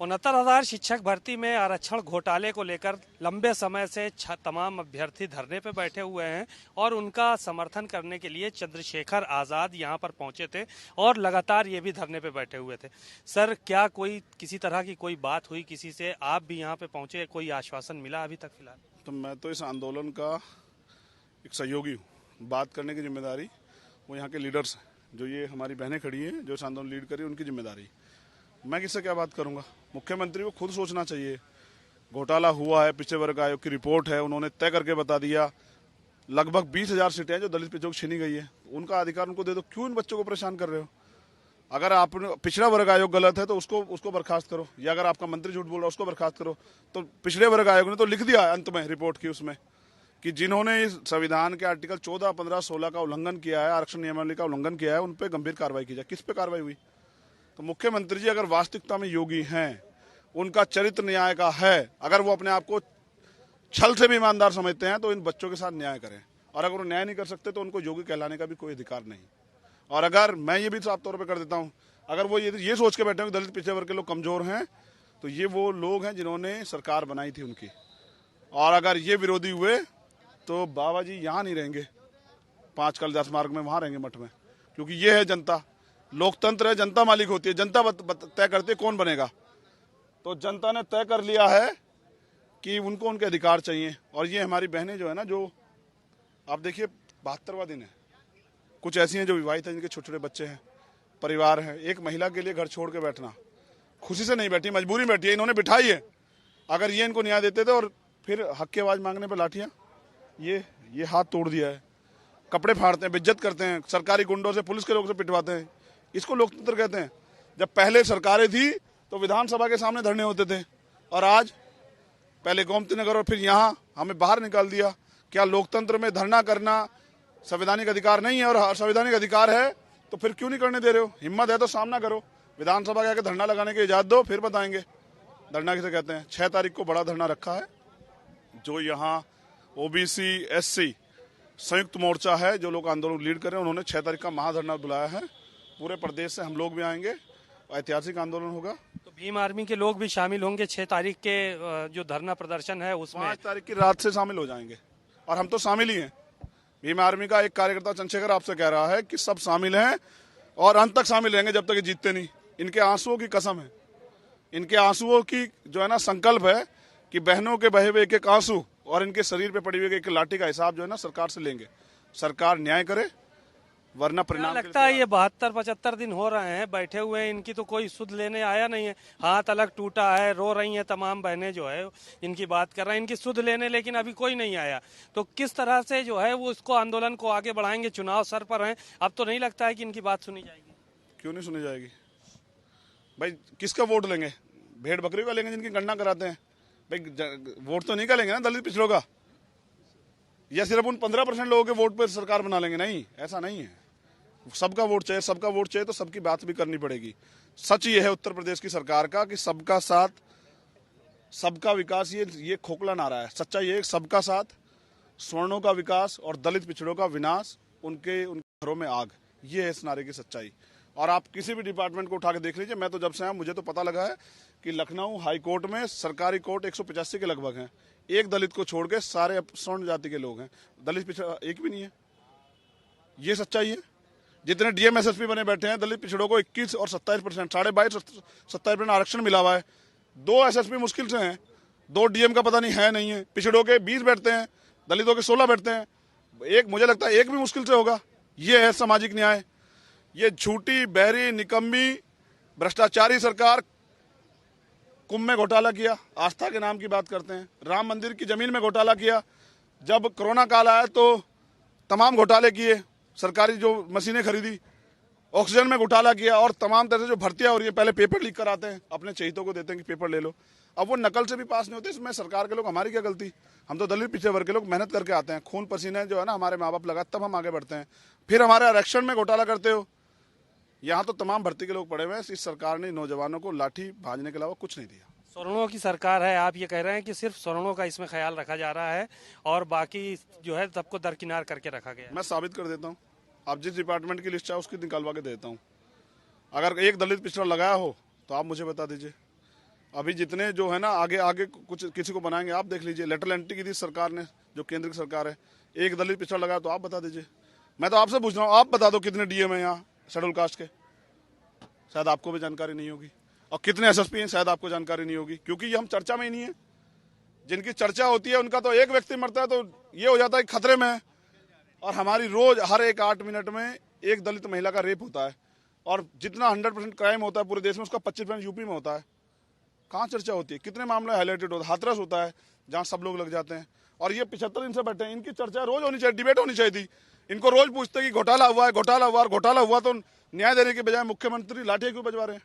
69,000 शिक्षक भर्ती में आरक्षण घोटाले को लेकर लंबे समय से तमाम अभ्यर्थी धरने पर बैठे हुए हैं और उनका समर्थन करने के लिए चंद्रशेखर आजाद यहां पर पहुंचे थे और लगातार ये भी धरने पर बैठे हुए थे। सर, क्या कोई किसी तरह की कोई बात हुई किसी से? आप भी यहां पे पहुंचे, कोई आश्वासन मिला अभी तक फिलहाल? तो मैं तो इस आंदोलन का एक सहयोगी हूँ। बात करने की जिम्मेदारी वो यहाँ के लीडर्स हैं, जो ये हमारी बहनें खड़ी हैं जो इस आंदोलन लीड करी, उनकी जिम्मेदारी। मैं किससे क्या बात करूंगा? मुख्यमंत्री को खुद सोचना चाहिए। घोटाला हुआ है, पिछड़े वर्ग आयोग की रिपोर्ट है, उन्होंने तय करके बता दिया। लगभग 20,000 सीटें हैं जो दलित पिछड़ों को छीनी गई है, उनका अधिकार उनको दे दो। क्यों इन बच्चों को परेशान कर रहे हो? अगर आप पिछड़ा वर्ग आयोग गलत है तो उसको बर्खास्त करो, या अगर आपका मंत्री झूठ बोल रहा है उसको बर्खास्त करो। तो पिछड़े वर्ग आयोग ने तो लिख दिया अंत में रिपोर्ट की उसमें कि जिन्होंने इस संविधान के आर्टिकल 14, 15, 16 का उल्लंघन किया है, आरक्षण नियमावली का उल्लंघन किया है, उन पर गंभीर कार्रवाई की जाए। किस पे कार्रवाई हुई? तो मुख्यमंत्री जी अगर वास्तविकता में योगी हैं, उनका चरित्र न्याय का है, अगर वो अपने आप को छल से भी ईमानदार समझते हैं तो इन बच्चों के साथ न्याय करें। और अगर वो न्याय नहीं कर सकते तो उनको योगी कहलाने का भी कोई अधिकार नहीं। और अगर मैं ये भी साफ तौर पे कर देता हूँ, अगर वो ये सोच के बैठे हैं कि दलित पिछड़े वर्ग के लोग कमजोर हैं, तो ये वो लोग हैं जिन्होंने सरकार बनाई थी उनकी। और अगर ये विरोधी हुए तो बाबा जी यहाँ नहीं रहेंगे, 5 कालिदास मार्ग में, वहां रहेंगे मठ में। क्योंकि ये है जनता, लोकतंत्र है, जनता मालिक होती है, जनता तय करती है कौन बनेगा। तो जनता ने तय कर लिया है कि उनको उनके अधिकार चाहिए। और ये हमारी बहनें जो है ना, जो आप देखिए 72वां दिन है, कुछ ऐसी हैं जो विवाहित हैं, जिनके छोटे छोटे बच्चे हैं, परिवार है। एक महिला के लिए घर छोड़ के बैठना, खुशी से नहीं बैठी, मजबूरी में बैठी है, इन्होंने बिठाई है। अगर ये इनको न्याय देते थे और फिर हक की आवाज मांगने पर लाठियां, ये हाथ तोड़ दिया है, कपड़े फाड़ते हैं, बेइज्जत करते हैं, सरकारी गुंडों से, पुलिस के लोगों से पिटवाते हैं। इसको लोकतंत्र कहते हैं? जब पहले सरकारें थी तो विधानसभा के सामने धरने होते थे, और आज पहले गोमती नगर और फिर यहाँ हमें बाहर निकाल दिया। क्या लोकतंत्र में धरना करना संवैधानिक अधिकार नहीं है? और संवैधानिक अधिकार है तो फिर क्यों नहीं करने दे रहे हो? हिम्मत है तो सामना करो, विधानसभा के आगे धरना लगाने की इजाजत दो, फिर बताएंगे धरना किसे कहते हैं। 6 तारीख को बड़ा धरना रखा है, जो यहाँ ओबीसी एससी संयुक्त मोर्चा है, जो लोग आंदोलन लीड कर रहे हैं, उन्होंने 6 तारीख का महाधरना बुलाया है। पूरे प्रदेश से हम लोग भी आएंगे, ऐतिहासिक आंदोलन होगा। तो भीम आर्मी के लोग भी शामिल होंगे 6 तारीख के जो धरना प्रदर्शन है उसमें? 5 तारीख की रात से शामिल हो जाएंगे, और हम तो शामिल ही हैं। भीम आर्मी का एक कार्यकर्ता चंद्रशेखर आपसे कह रहा है कि सब शामिल हैं और अंत तक शामिल रहेंगे जब तक ये जीतते नहीं। इनके आंसुओं की कसम है, इनके आंसुओं की जो है ना संकल्प है कि बहनों के बहे हुए एक एक आंसू और इनके शरीर पे पड़ी हुई एक लाठी का हिसाब जो है ना सरकार से लेंगे। सरकार न्याय करे, वरना परिणाम लगता है ये 72-75 दिन हो रहे हैं बैठे हुए हैं, इनकी तो कोई सुध लेने आया नहीं है। हाथ अलग टूटा है, रो रही हैं तमाम बहनें जो है, इनकी बात कर रहे हैं, इनकी सुध लेने, लेकिन अभी कोई नहीं आया। तो किस तरह से जो है वो इसको आंदोलन को आगे बढ़ाएंगे? चुनाव सर पर हैं, अब तो नहीं लगता है कि इनकी बात सुनी जाएगी। क्यों नहीं सुनी जाएगी भाई? किसका वोट लेंगे? भेड़ बकरी का लेंगे जिनकी गणना कराते हैं भाई। वोट तो नहीं करेंगे ना दलित पिछड़ों का, या सिर्फ उन 15% लोगों के वोट पर सरकार बना लेंगे? नहीं, ऐसा नहीं है। सबका वोट चाहिए, सबका वोट चाहिए तो सबकी बात भी करनी पड़ेगी। सच ये है उत्तर प्रदेश की सरकार का कि सबका साथ सबका विकास, ये खोखला नारा है। सच्चा ये सबका साथ, स्वर्णों का विकास और दलित पिछड़ों का विनाश, उनके घरों में आग, ये है इस नारे की सच्चाई। और आप किसी भी डिपार्टमेंट को उठा के देख लीजिए। मैं तो जब से आया मुझे तो पता लगा है कि लखनऊ हाई कोर्ट में सरकारी कोर्ट 185 के लगभग हैं, एक दलित को छोड़ के सारे स्वर्ण जाति के लोग हैं, दलित पिछड़ा एक भी नहीं है। ये सच्चाई है। जितने डीएम एसएसपी बने बैठे हैं, दलित पिछड़ों को 21 और 27%, 22.5-27% आरक्षण मिला हुआ है। 2 एसएसपी मुश्किल से हैं, 2 डीएम का पता नहीं है नहीं है। पिछड़ों के 20 बैठते हैं, दलितों के 16 बैठते हैं, एक मुझे लगता है एक भी मुश्किल से होगा। ये है सामाजिक न्याय। ये झूठी, बहरी, निकम्मी, भ्रष्टाचारी सरकार कुंभ में घोटाला किया, आस्था के नाम की बात करते हैं। राम मंदिर की जमीन में घोटाला किया, जब कोरोना काल आया तो तमाम घोटाले किए, सरकारी जो मशीनें खरीदी, ऑक्सीजन में घोटाला किया, और तमाम तरह से जो भर्तियां हो रही है, पहले पेपर लीक कराते हैं, अपने चहेतों को देते हैं कि पेपर ले लो, अब वो नकल से भी पास नहीं होते। इसमें सरकार के लोग, हमारी क्या गलती? हम तो दलित पिछड़े वर्ग के लोग मेहनत करके आते हैं, खून पसीने जो है ना हमारे माँ बाप लगा, तब हम आगे बढ़ते हैं। फिर हमारे आरक्षण में घोटाला करते हो। यहाँ तो तमाम भर्ती के लोग पड़े हुए हैं। इस सरकार ने नौजवानों को लाठी भाजने के अलावा कुछ नहीं दिया। स्वर्णों की सरकार है, आप ये कह रहे हैं कि सिर्फ स्वर्णों का इसमें ख्याल रखा जा रहा है और बाकी जो है सबको दरकिनार करके रखा गया है। मैं साबित कर देता हूँ, आप जिस डिपार्टमेंट की लिस्ट है उसकी निकालवा के देता हूँ। अगर एक दलित पिछड़ा लगाया हो तो आप मुझे बता दीजिए। अभी जितने जो है ना आगे आगे कुछ किसी को बनाएंगे, आप देख लीजिए लेटरल एंट्री की थी सरकार ने, जो केंद्र की सरकार है, एक दलित पिछड़ा लगा तो आप बता दीजिए। मैं तो आपसे पूछ रहा हूँ, आप बता दो कितने डीएम है यहाँ शेड्यूल कास्ट के, शायद आपको भी जानकारी नहीं होगी। और कितने एसएसपी हैं, शायद आपको जानकारी नहीं होगी, क्योंकि ये हम चर्चा में ही नहीं है। जिनकी चर्चा होती है उनका तो एक व्यक्ति मरता है तो ये हो जाता है खतरे में है। और हमारी रोज हर एक 8 मिनट में एक दलित महिला का रेप होता है, और जितना 100% क्राइम होता है पूरे देश में, उसका 25% यूपी में होता है। कहाँ चर्चा होती है? कितने मामले हाईलाइटेड होते हैं? हाथरस होता है जहाँ सब लोग लग जाते हैं, और ये 75 दिन से बैठे हैं। इनकी चर्चा रोज होनी चाहिए, डिबेट होनी चाहिए थी। इनको रोज पूछते कि घोटाला हुआ है, घोटाला हुआ, घोटाला हुआ, तो न्याय देने के बजाय मुख्यमंत्री लाठियां क्यों बजवा रहे हैं?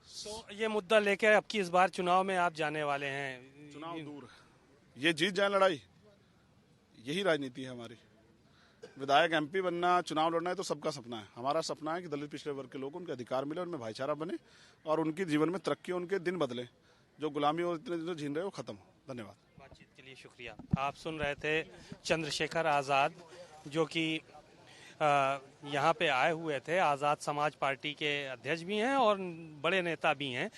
तो ये मुद्दा लेकर अब की इस बार चुनाव में आप जाने वाले हैं। चुनाव दूर है, ये जीत जाए लड़ाई, यही राजनीति है हमारी। विधायक एमपी बनना, चुनाव लड़ना है तो सबका सपना है। हमारा सपना है कि दलित पिछड़े वर्ग के लोग उनके अधिकार मिले, उनमें भाईचारा बने और उनके जीवन में तरक्की, उनके दिन बदले, जो गुलामी और इतने दिन झील रहे वो खत्म हो। धन्यवाद। बातचीत के लिए शुक्रिया। आप सुन रहे थे चंद्रशेखर आज़ाद, जो कि यहाँ पे आए हुए थे। आज़ाद समाज पार्टी के अध्यक्ष भी हैं और बड़े नेता भी हैं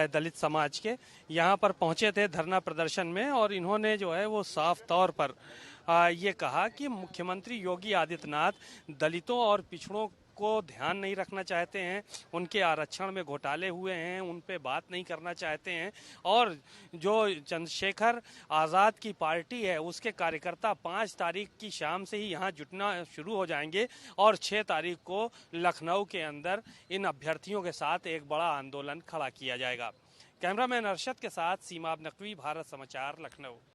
दलित समाज के। यहाँ पर पहुँचे थे धरना प्रदर्शन में, और इन्होंने जो है वो साफ तौर पर ये कहा कि मुख्यमंत्री योगी आदित्यनाथ दलितों और पिछड़ों को ध्यान नहीं रखना चाहते हैं, उनके आरक्षण में घोटाले हुए हैं उन पे बात नहीं करना चाहते हैं, और जो चंद्रशेखर आज़ाद की पार्टी है उसके कार्यकर्ता 5 तारीख की शाम से ही यहाँ जुटना शुरू हो जाएंगे, और 6 तारीख को लखनऊ के अंदर इन अभ्यर्थियों के साथ एक बड़ा आंदोलन खड़ा किया जाएगा। कैमरामैन अरशद के साथ सीमा नकवी, भारत समाचार, लखनऊ।